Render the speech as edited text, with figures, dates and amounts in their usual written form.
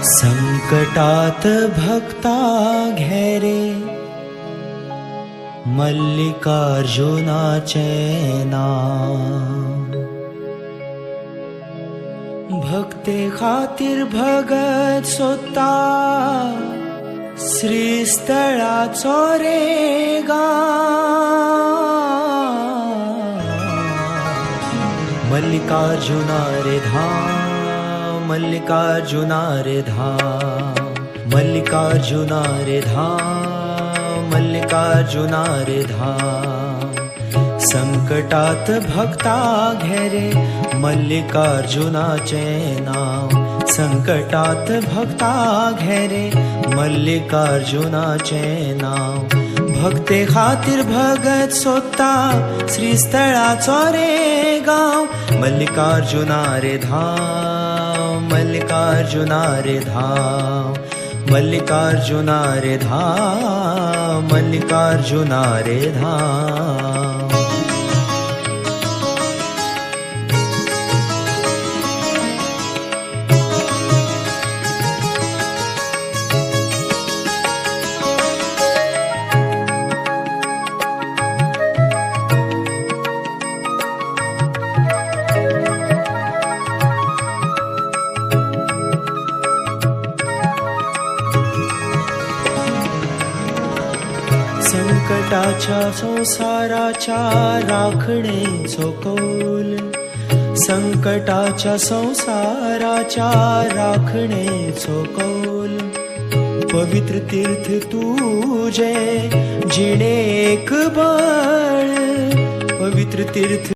संकटात भक्ता घेरे मल्लिकार्जुनाचे नाम। भक्ते खातीर भगत सोदता श्रीस्थळाचो रे गांव। मल्लिकार्जुना रे धाम, मल्लिकार्जुना रे धाम, मल्लिकार्जुना रे धाम, मल्लिकार्जुना रे धाम। संकटात भक्ता घेरे मल्लिकार्जुनाचे नाम। संकटात भक्ता घेरे मल्लिकार्जुनाचे नाम। भक्ते खातीर भगत सोदता श्रीस्थळाचो रे गांव। मल्लिकार्जुना रे धाम, मल्लिकार्जुना रे धाम, मल्लिकार्जुना रे धाम, मल्लिकार्जुना रे धाम। संकटाच्या संसाराच्या राखणेचो कौल। संकटाच्या संसाराच्या राखणेचो कौल। पवित्र तीर्थ तुझे जिणे एक बळ। पवित्र तीर्थ